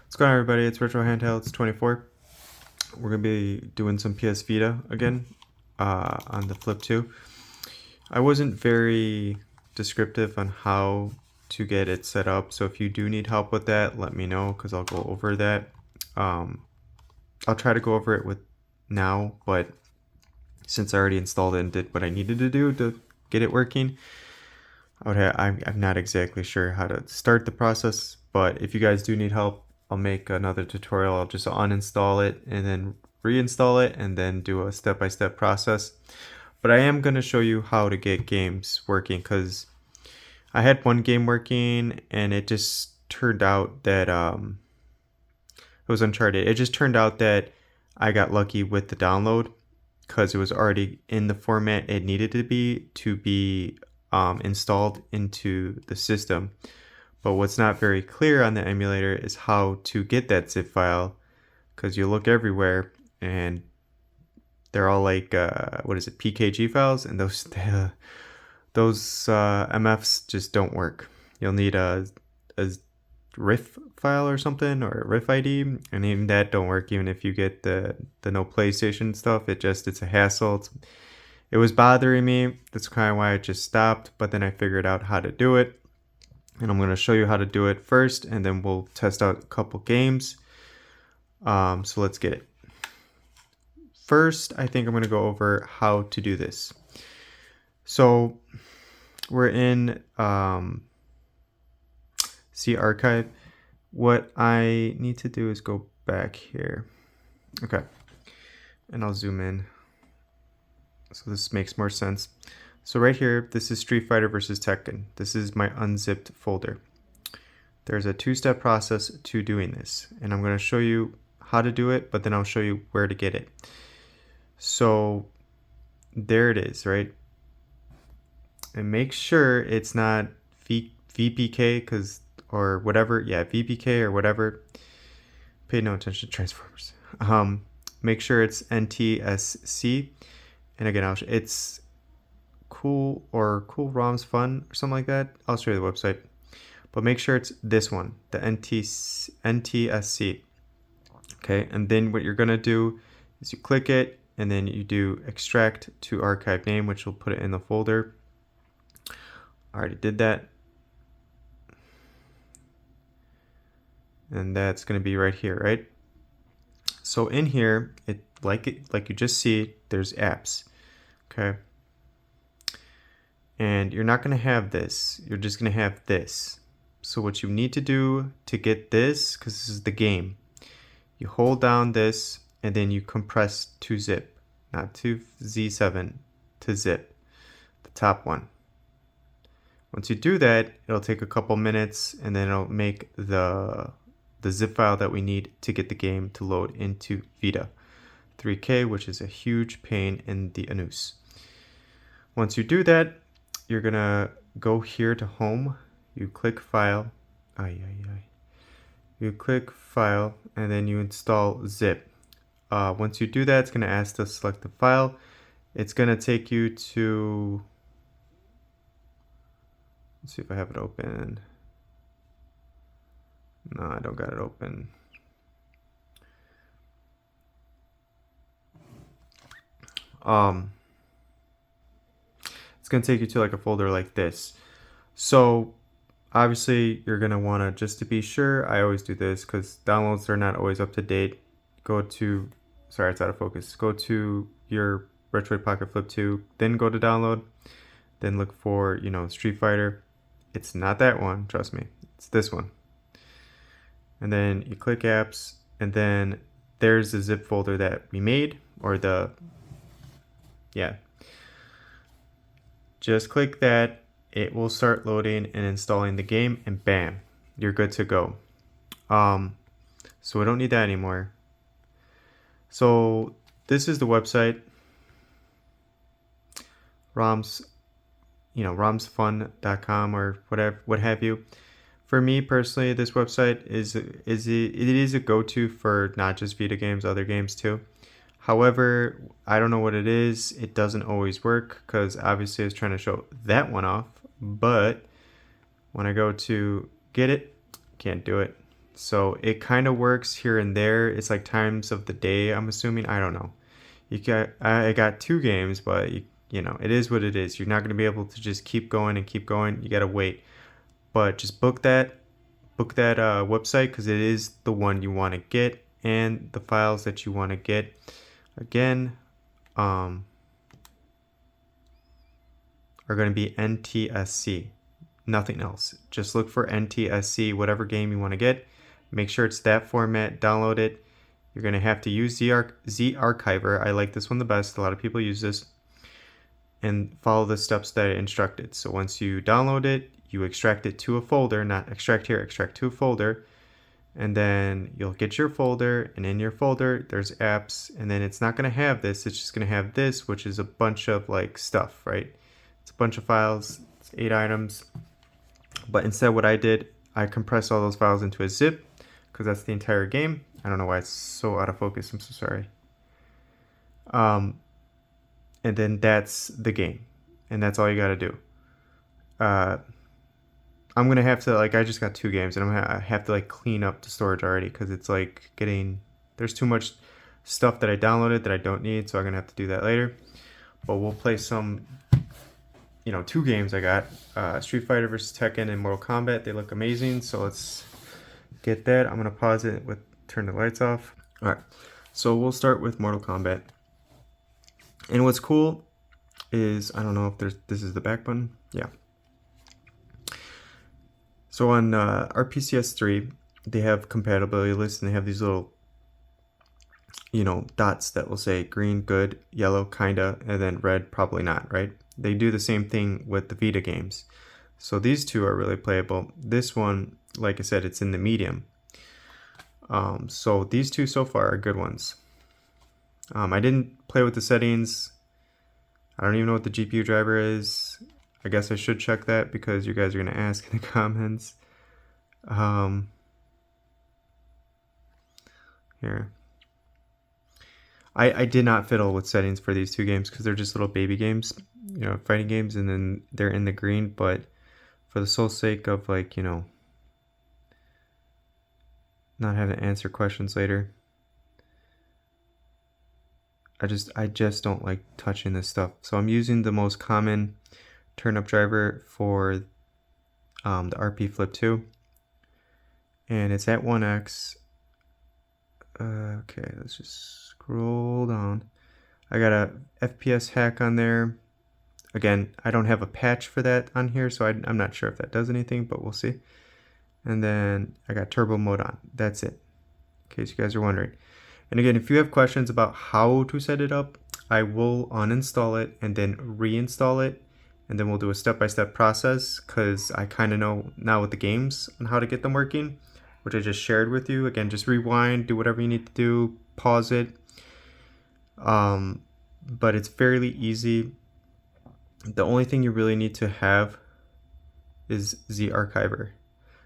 What's going on, everybody? It's Retro Handhelds 24. We're going to be doing some PS Vita again on the Flip 2. I wasn't very descriptive on how to get it set up, so if you do need help with that, let me know because I'll go over that. I'll try to go over it with now, but since I already installed it and did what I needed to do to get it working, I'm not exactly sure how to start the process, but if you guys do need help, I'll make another tutorial. I'll just uninstall it and then reinstall it and then do a step-by-step process. But I am going to show you how to get games working because I had one game working and it just turned out that it was Uncharted. It just turned out that I got lucky with the download because it was already in the format it needed to be installed into the system. But what's not very clear on the emulator is how to get that zip file, because you look everywhere and they're all like PKG files, and those MFs just don't work. You'll need a RIF file or something, or a RIF ID, and even that don't work. Even if you get the no PlayStation stuff, it's a hassle. It was bothering me. That's kind of why I just stopped. But then I figured out how to do it. And I'm going to show you how to do it first, and then we'll test out a couple games. So let's get it. First, I think I'm going to go over how to do this. So we're in C archive. What I need to do is go back here. Okay. And I'll zoom in so this makes more sense. So right here, this is Street Fighter versus Tekken. This is my unzipped folder. There's a two-step process to doing this, and I'm going to show you how to do it, but then I'll show you where to get it. So there it is, right? And make sure it's not VPK or whatever. Yeah, VPK or whatever. Pay no attention to Transformers. Make sure it's NTSC, and again, it's cool ROMs fun or something like that. I'll show you the website, but make sure it's this one, the NTSC. Okay, and then what you're gonna do is you click it and then you do extract to archive name, which will put it in the folder. I already did that, and that's gonna be right here, right? So in here, like you just see, there's apps. Okay. And you're not going to have this. You're just going to have this. So what you need to do to get this, because this is the game, you hold down this and then you compress to zip, not to Z7, to zip, the top one. Once you do that, it'll take a couple minutes and then it'll make the zip file that we need to get the game to load into Vita3k, which is a huge pain in the anus. Once you do that, you're gonna go here to home, you click file, you click file, and then you install zip. Once you do that, it's gonna ask to select the file. It's gonna take you to, let's see if I have it open. No, I don't got it open. It's going to take you to like a folder like this. So obviously you're going to want to, just to be sure, I always do this because downloads are not always up to date. Go to, sorry, it's out of focus. Go to your Retroid Pocket Flip 2, then go to download, then look for, Street Fighter. It's not that one, trust me. It's this one. And then you click apps, and then there's the zip folder that we made, or just click that. It will start loading and installing the game, and bam, you're good to go. So we don't need that anymore. So this is the website, romsfun.com or whatever, what have you. For me personally, this website is a go-to for not just Vita games, other games too. However, I don't know what it is. It doesn't always work because obviously I was trying to show that one off, but when I go to get it, can't do it. So it kind of works here and there. It's like times of the day, I'm assuming. I don't know. I got 2 games, but you know, it is what it is. You're not going to be able to just keep going and keep going. You got to wait. But just book that website, because it is the one you want to get, and the files that you want to get. Again, are going to be NTSC, nothing else. Just look for NTSC, whatever game you want to get. Make sure it's that format, download it. You're going to have to use Z-Archiver. I like this one the best. A lot of people use this. And follow the steps that I instructed. So once you download it, you extract it to a folder, not extract here, extract to a folder. And then you'll get your folder, and in your folder there's apps, and then it's not going to have this, it's just going to have this, which is a bunch of like stuff, right? It's a bunch of files, it's 8 items. But instead what I did, I compressed all those files into a zip, because that's the entire game. I don't know why it's so out of focus, I'm so sorry. And then that's the game, and that's all you got to do. I'm gonna have to, like, I just got 2 games, and I have to like clean up the storage already, because it's like there's too much stuff that I downloaded that I don't need, so I'm gonna have to do that later. But we'll play some, 2 games I got, Street Fighter versus Tekken and Mortal Kombat. They look amazing, so let's get that. I'm gonna pause it with turn the lights off. All right, so we'll start with Mortal Kombat. And what's cool is, I don't know if this is the back button. Yeah. So on RPCS3, they have compatibility lists, and they have these little, dots that will say green, good, yellow, kinda, and then red, probably not, right? They do the same thing with the Vita games. So these 2 are really playable. This one, like I said, it's in the medium. So these 2 so far are good ones. I didn't play with the settings. I don't even know what the GPU driver is. I guess I should check that, because you guys are going to ask in the comments. Here. I did not fiddle with settings for these 2 games, because they're just little baby games, fighting games, and then they're in the green. But for the sole sake of, like, not having to answer questions later, I just don't like touching this stuff. So I'm using the most common turn-up driver for the RP Flip 2, and it's at 1x. Okay, let's just scroll down. I got a FPS hack on there. Again, I don't have a patch for that on here, so I'm not sure if that does anything, but we'll see. And then I got turbo mode on. That's it, in case you guys are wondering. And again, if you have questions about how to set it up, I will uninstall it and then reinstall it, and then we'll do a step-by-step process, because I kind of know now with the games on how to get them working, which I just shared with you. Again, just rewind, do whatever you need to do, pause it. But it's fairly easy. The only thing you really need to have is Z-Archiver.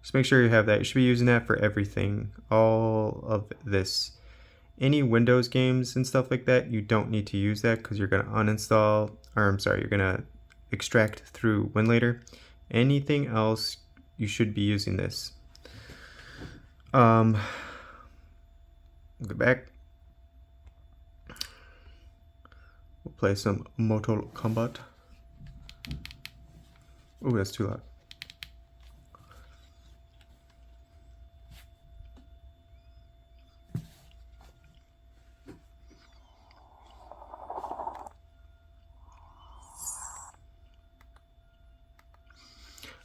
Just make sure you have that. You should be using that for everything, all of this. Any Windows games and stuff like that, you don't need to use that, because you're going to uninstall, or I'm sorry, you're going to extract through Emulator. Anything else, you should be using this. Go back. We'll play some Mortal Kombat. Oh, that's too loud.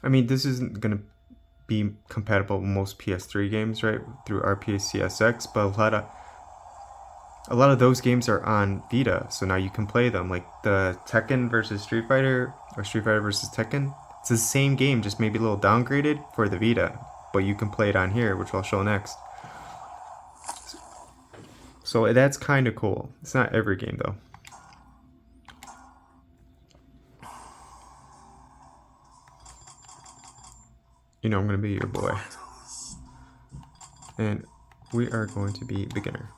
I mean, this isn't going to be compatible with most PS3 games, right, through RPCSX, but a lot of those games are on Vita, so now you can play them. Like the Tekken versus Street Fighter, or Street Fighter versus Tekken, it's the same game, just maybe a little downgraded for the Vita, but you can play it on here, which I'll show next. So that's kind of cool. It's not every game, though. I'm going to be your boy. And we are going to be beginner.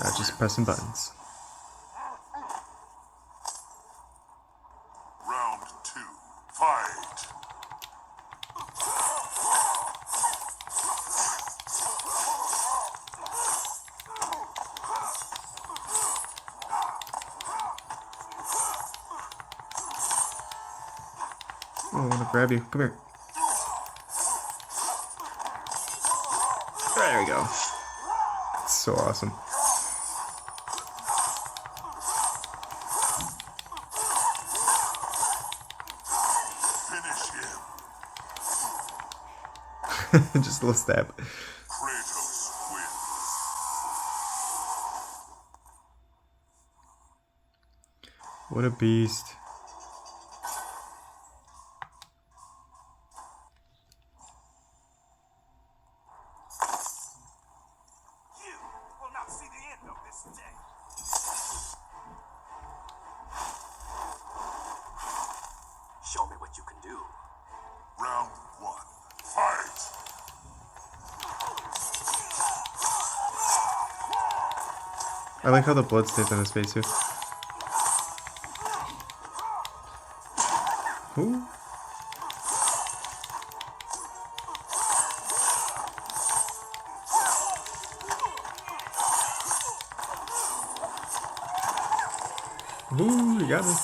Not just pressing buttons. Round 2, fight! Oh, I want to grab you. Come here. There we go. It's so awesome. Finish him. Just a little stab. Kratos wins. What a beast. You will not see the end of this day. Show me what you can do. Round 1, fight! I like how the blood stays on his face too. Ooh. Ooh, you got me.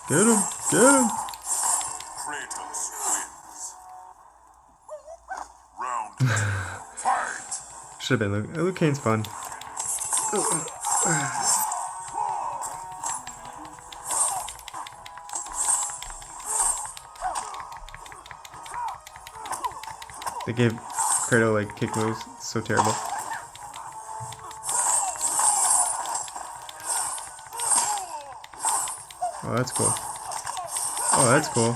Get him, get him. Kratos wins. Round 2, fight! Should have been Luke. Luke Kane's fun. They gave Kratos like kick moves. It's so terrible. Oh, that's cool. Oh, that's cool.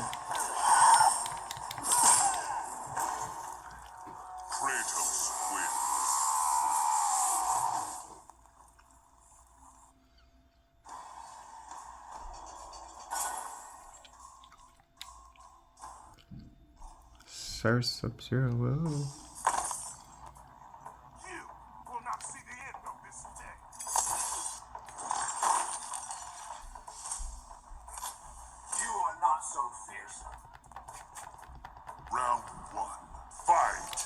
Kratos wins. Sir Sub-Zero, whoa. You will not see the end of this day. You are not so fearsome. Round 1, fight!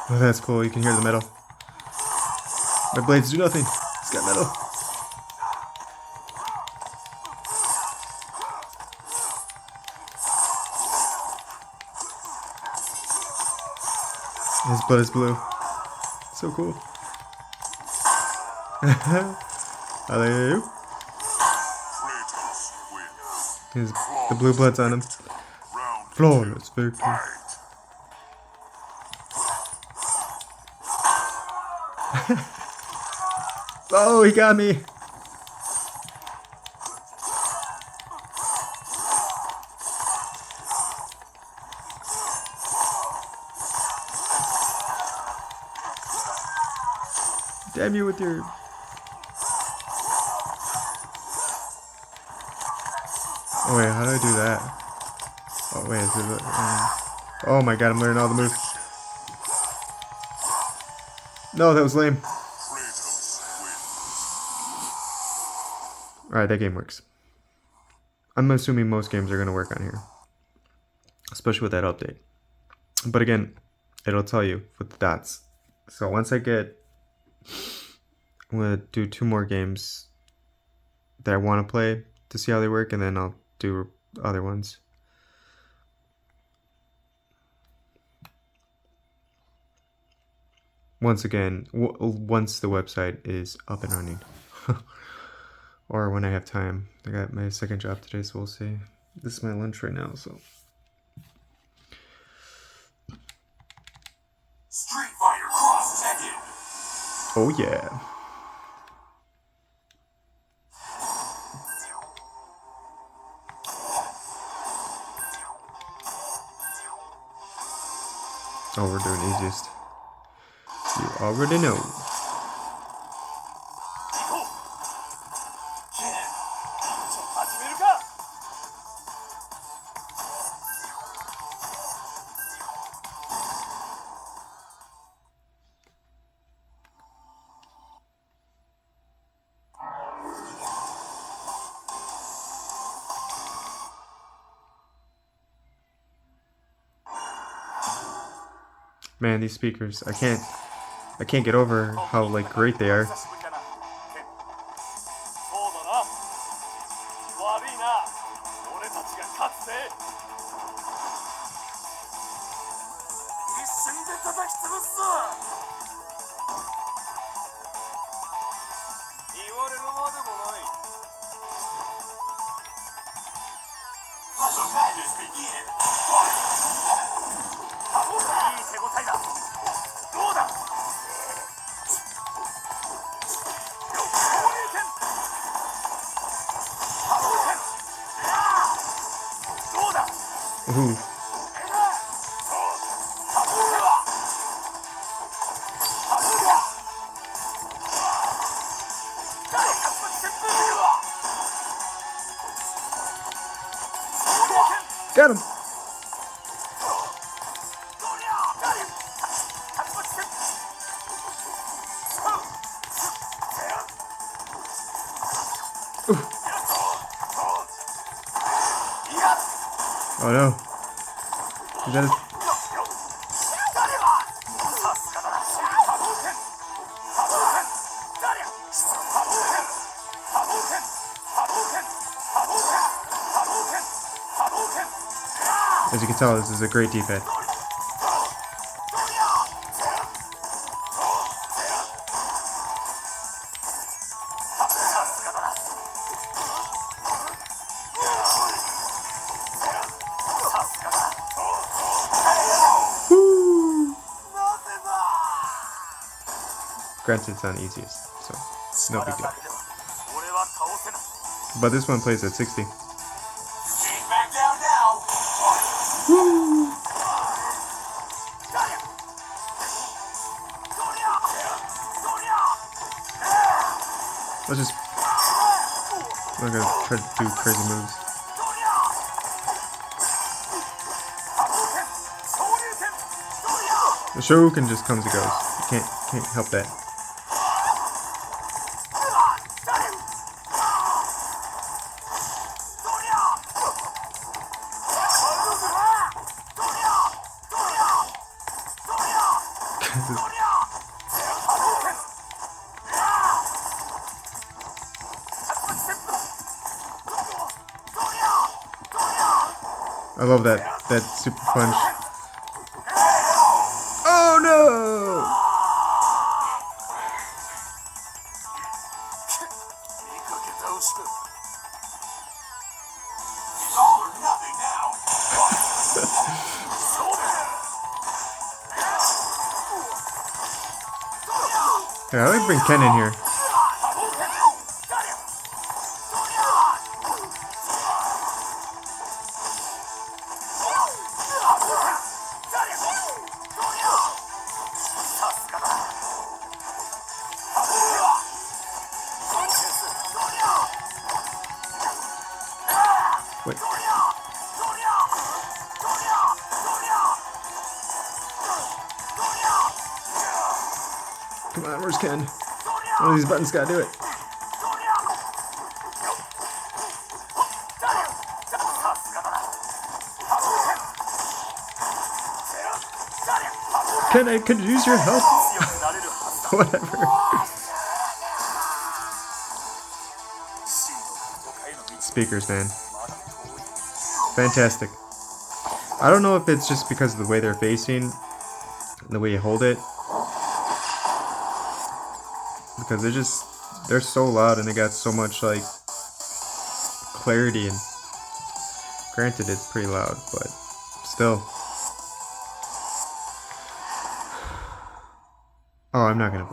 Oh, that's cool. You can hear the metal. My blades do nothing. It's got metal. His blood is blue. So cool. Hello. Kratos wins. The blue blood's on him. Round Flawless victory. fight! Oh, he got me. Damn you with your... Oh wait, how do I do that? Oh wait, is it... oh my god, I'm learning all the moves. No, that was lame. Kratos wins. Alright, that game works. I'm assuming most games are going to work on here. Especially with that update. But again, it'll tell you with the dots. So once I get... I'm going to do 2 more games that I want to play to see how they work, and then I'll do other ones. Once again, once the website is up and running. Or when I have time. I got my second job today, so we'll see. This is my lunch right now, so... Street Fighter Cross Tekken. Oh yeah. Oh, we're doing easiest. You already know. Man, these speakers, I can't get over how like great they are. 久しぶりだなケン。そうだな。悪いな。俺たちが勝つぜ。一瞬で叩き潰すぞ。言われるまでもない。Let the madness begin. いい手応えだ。どうだ。Ooh. Got him. Ooh. Oh no. You gotta... As you can tell, this is a great D-pad. Granted, it's not easiest, so it's no big deal. But this one plays at 60. Ain't back down now. Let's just... I'm not gonna try to do crazy moves. The Shoryuken just comes and goes. You can't help that. I love that super punch. Oh no! It's all or nothing now. Yeah, I like bring Ken in here. Wait. Come on, where's Ken? One of these buttons gotta do it. Ken, I could use your help. Whatever. Speakers, man. Fantastic. I don't know if it's just because of the way they're facing, the way you hold it. Because they're so loud and they got so much like clarity, and granted it's pretty loud, but still. Oh, I'm not gonna.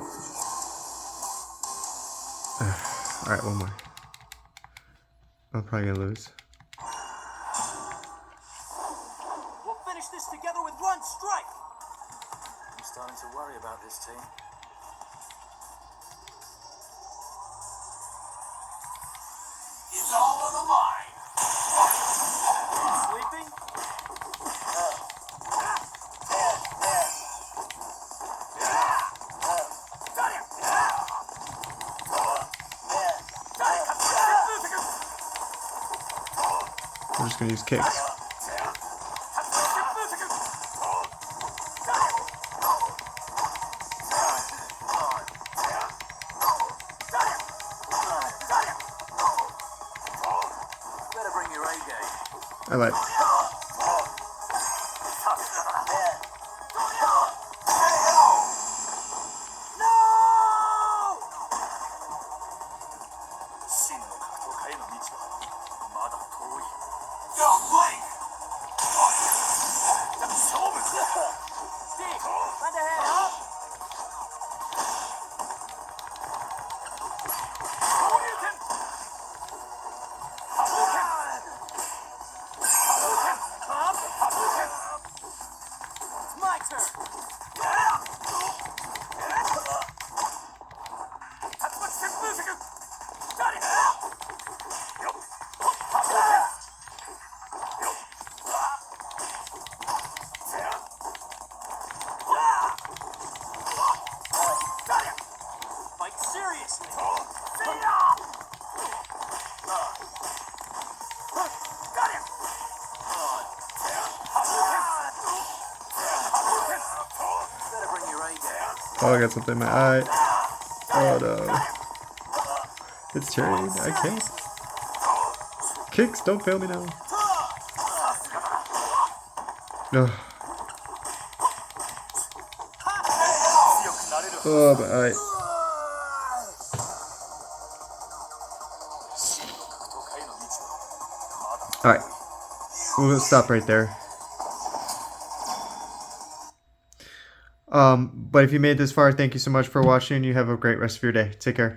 Alright, one more. I'm probably gonna lose. We'll finish this together with one strike. I'm starting to worry about this team. It's all on the line. Sleeping? We're just gonna use kicks. I like. Don't blink! My turn. Fight seriously. Got him. Better bring your A down. Oh, I got something in my eye. Oh no. It's turning. I can't. Kicks, don't fail me now. No. Oh, my eye. Alright. We'll stop right there. But if you made this far, thank you so much for watching. You have a great rest of your day. Take care.